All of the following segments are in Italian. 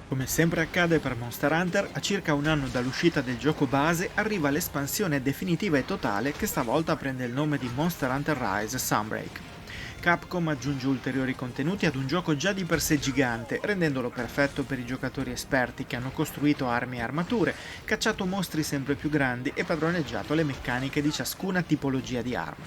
Come sempre accade per Monster Hunter, a circa un anno dall'uscita del gioco base arriva l'espansione definitiva e totale che stavolta prende il nome di Monster Hunter Rise Sunbreak. Capcom aggiunge ulteriori contenuti ad un gioco già di per sé gigante, rendendolo perfetto per i giocatori esperti che hanno costruito armi e armature, cacciato mostri sempre più grandi e padroneggiato le meccaniche di ciascuna tipologia di arma.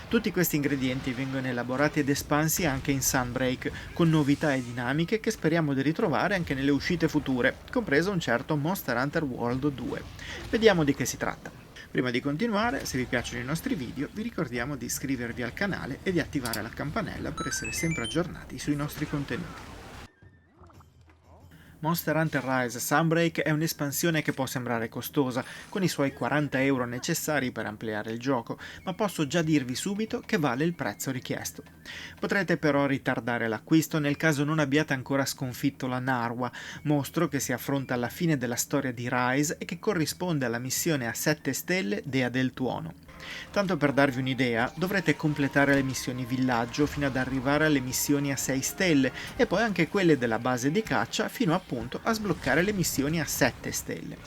Tutti questi ingredienti vengono elaborati ed espansi anche in Sunbreak, con novità e dinamiche che speriamo di ritrovare anche nelle uscite future, compreso un certo Monster Hunter World 2. Vediamo di che si tratta. Prima di continuare, se vi piacciono i nostri video, vi ricordiamo di iscrivervi al canale e di attivare la campanella per essere sempre aggiornati sui nostri contenuti. Monster Hunter Rise Sunbreak è un'espansione che può sembrare costosa, con i suoi 40 € necessari per ampliare il gioco, ma posso già dirvi subito che vale il prezzo richiesto. Potrete però ritardare l'acquisto nel caso non abbiate ancora sconfitto la Narwa, mostro che si affronta alla fine della storia di Rise e che corrisponde alla missione a 7 stelle Dea del Tuono. Tanto per darvi un'idea, dovrete completare le missioni villaggio fino ad arrivare alle missioni a 6 stelle e poi anche quelle della base di caccia fino appunto a sbloccare le missioni a 7 stelle.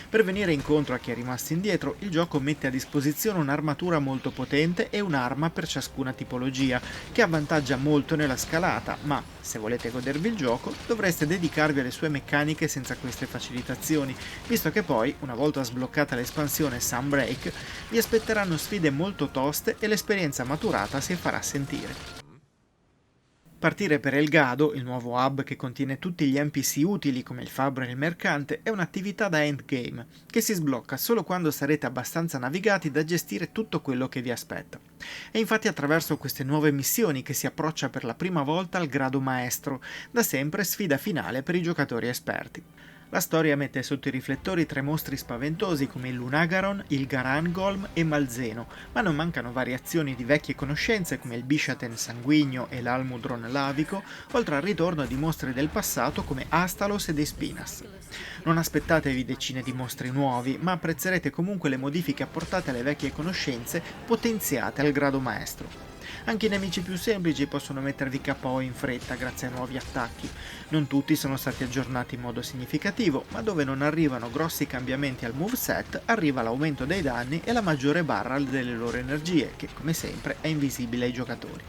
Per venire incontro a chi è rimasto indietro, il gioco mette a disposizione un'armatura molto potente e un'arma per ciascuna tipologia, che avvantaggia molto nella scalata, ma se volete godervi il gioco dovreste dedicarvi alle sue meccaniche senza queste facilitazioni, visto che poi, una volta sbloccata l'espansione Sunbreak, vi aspetteranno sfide molto toste e l'esperienza maturata si farà sentire. Partire per Elgado, il nuovo hub che contiene tutti gli NPC utili come il fabbro e il mercante, è un'attività da endgame, che si sblocca solo quando sarete abbastanza navigati da gestire tutto quello che vi aspetta. È infatti attraverso queste nuove missioni che si approccia per la prima volta al grado maestro, da sempre sfida finale per i giocatori esperti. La storia mette sotto i riflettori 3 mostri spaventosi come il Lunagaron, il Garangolm e Malzeno, ma non mancano variazioni di vecchie conoscenze come il Bishaten sanguigno e l'Almudron lavico, oltre al ritorno di mostri del passato come Astalos ed Espinas. Non aspettatevi decine di mostri nuovi, ma apprezzerete comunque le modifiche apportate alle vecchie conoscenze potenziate al grado maestro. Anche i nemici più semplici possono mettervi KO in fretta grazie ai nuovi attacchi. Non tutti sono stati aggiornati in modo significativo, ma dove non arrivano grossi cambiamenti al moveset, arriva l'aumento dei danni e la maggiore barra delle loro energie, che come sempre è invisibile ai giocatori.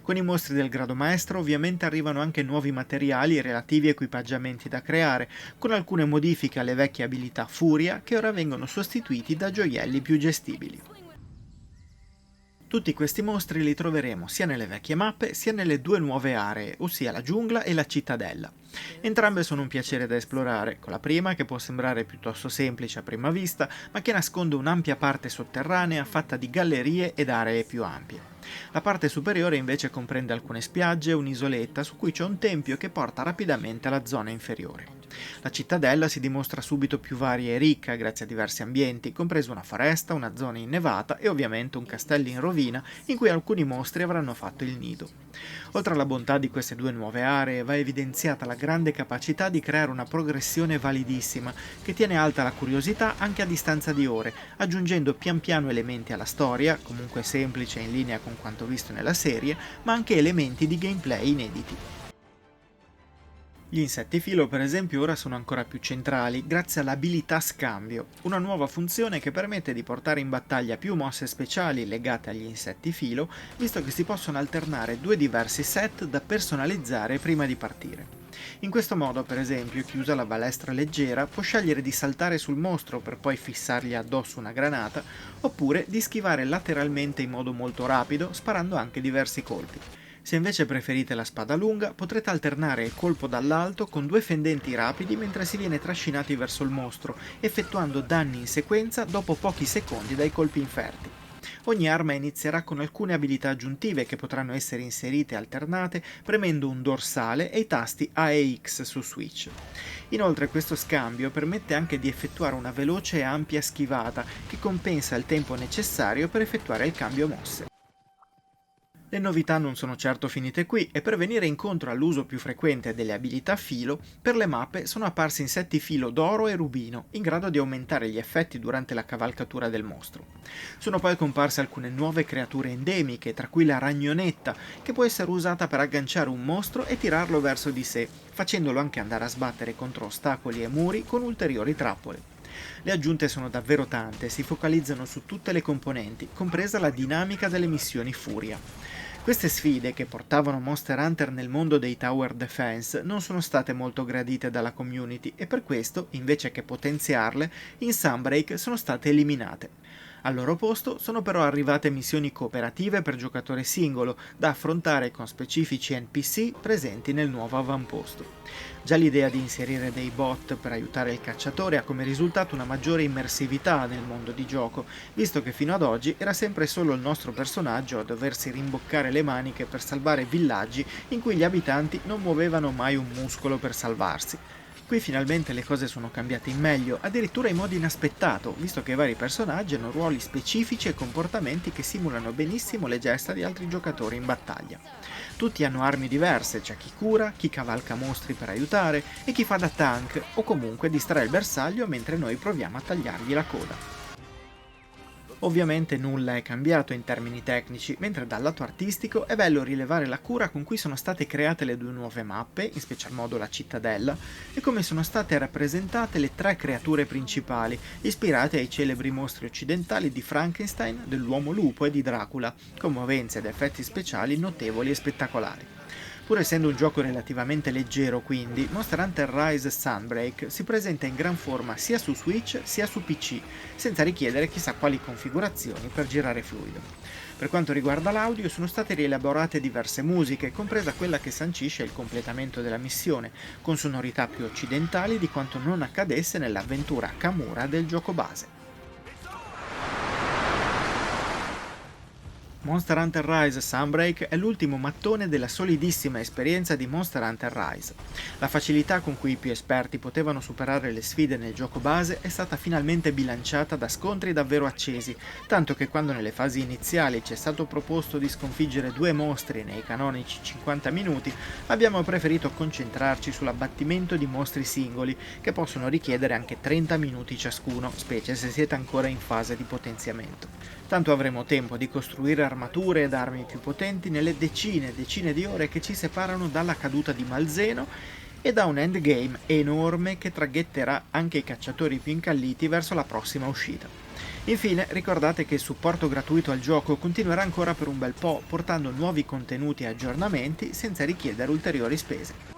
Con i mostri del grado maestro ovviamente arrivano anche nuovi materiali e relativi equipaggiamenti da creare, con alcune modifiche alle vecchie abilità Furia che ora vengono sostituiti da gioielli più gestibili. Tutti questi mostri li troveremo sia nelle vecchie mappe sia nelle 2 nuove aree, ossia la giungla e la cittadella. Entrambe sono un piacere da esplorare, con la prima che può sembrare piuttosto semplice a prima vista, ma che nasconde un'ampia parte sotterranea fatta di gallerie ed aree più ampie. La parte superiore invece comprende alcune spiagge e un'isoletta su cui c'è un tempio che porta rapidamente alla zona inferiore. La cittadella si dimostra subito più varia e ricca grazie a diversi ambienti, compresa una foresta, una zona innevata e ovviamente un castello in rovina in cui alcuni mostri avranno fatto il nido. Oltre alla bontà di queste 2 nuove aree va evidenziata la grande capacità di creare una progressione validissima che tiene alta la curiosità anche a distanza di ore, aggiungendo pian piano elementi alla storia, comunque semplice e in linea con quanto visto nella serie, ma anche elementi di gameplay inediti. Gli insetti filo per esempio ora sono ancora più centrali grazie all'abilità scambio, una nuova funzione che permette di portare in battaglia più mosse speciali legate agli insetti filo, visto che si possono alternare 2 diversi set da personalizzare prima di partire. In questo modo, per esempio, chi usa la balestra leggera può scegliere di saltare sul mostro per poi fissargli addosso una granata, oppure di schivare lateralmente in modo molto rapido, sparando anche diversi colpi. Se invece preferite la spada lunga, potrete alternare il colpo dall'alto con 2 fendenti rapidi mentre si viene trascinati verso il mostro, effettuando danni in sequenza dopo pochi secondi dai colpi inferti. Ogni arma inizierà con alcune abilità aggiuntive che potranno essere inserite e alternate premendo un dorsale e i tasti A e X su Switch. Inoltre questo scambio permette anche di effettuare una veloce e ampia schivata che compensa il tempo necessario per effettuare il cambio mosse. Le novità non sono certo finite qui e per venire incontro all'uso più frequente delle abilità filo, per le mappe sono apparsi insetti filo d'oro e rubino, in grado di aumentare gli effetti durante la cavalcatura del mostro. Sono poi comparse alcune nuove creature endemiche, tra cui la ragnonetta, che può essere usata per agganciare un mostro e tirarlo verso di sé, facendolo anche andare a sbattere contro ostacoli e muri con ulteriori trappole. Le aggiunte sono davvero tante e si focalizzano su tutte le componenti, compresa la dinamica delle missioni Furia. Queste sfide, che portavano Monster Hunter nel mondo dei tower defense, non sono state molto gradite dalla community e per questo, invece che potenziarle, in Sunbreak sono state eliminate. Al loro posto sono però arrivate missioni cooperative per giocatore singolo, da affrontare con specifici NPC presenti nel nuovo avamposto. Già l'idea di inserire dei bot per aiutare il cacciatore ha come risultato una maggiore immersività nel mondo di gioco, visto che fino ad oggi era sempre solo il nostro personaggio a doversi rimboccare le maniche per salvare villaggi in cui gli abitanti non muovevano mai un muscolo per salvarsi. Qui finalmente le cose sono cambiate in meglio, addirittura in modo inaspettato, visto che i vari personaggi hanno ruoli specifici e comportamenti che simulano benissimo le gesta di altri giocatori in battaglia. Tutti hanno armi diverse, c'è chi cura, chi cavalca mostri per aiutare e chi fa da tank o comunque distrae il bersaglio mentre noi proviamo a tagliargli la coda. Ovviamente nulla è cambiato in termini tecnici, mentre dal lato artistico è bello rilevare la cura con cui sono state create le due nuove mappe, in special modo la cittadella, e come sono state rappresentate le tre creature principali, ispirate ai celebri mostri occidentali di Frankenstein, dell'uomo lupo e di Dracula, con movenze ed effetti speciali notevoli e spettacolari. Pur essendo un gioco relativamente leggero, quindi, Monster Hunter Rise Sunbreak si presenta in gran forma sia su Switch sia su PC, senza richiedere chissà quali configurazioni per girare fluido. Per quanto riguarda l'audio, sono state rielaborate diverse musiche, compresa quella che sancisce il completamento della missione, con sonorità più occidentali di quanto non accadesse nell'avventura Kamura del gioco base. Monster Hunter Rise Sunbreak è l'ultimo mattone della solidissima esperienza di Monster Hunter Rise. La facilità con cui i più esperti potevano superare le sfide nel gioco base è stata finalmente bilanciata da scontri davvero accesi, tanto che quando nelle fasi iniziali ci è stato proposto di sconfiggere due mostri nei canonici 50 minuti, abbiamo preferito concentrarci sull'abbattimento di mostri singoli, che possono richiedere anche 30 minuti ciascuno, specie se siete ancora in fase di potenziamento. Tanto avremo tempo di costruire armature ed armi più potenti nelle decine e decine di ore che ci separano dalla caduta di Malzeno e da un endgame enorme che traghetterà anche i cacciatori più incalliti verso la prossima uscita. Infine, ricordate che il supporto gratuito al gioco continuerà ancora per un bel po', portando nuovi contenuti e aggiornamenti senza richiedere ulteriori spese.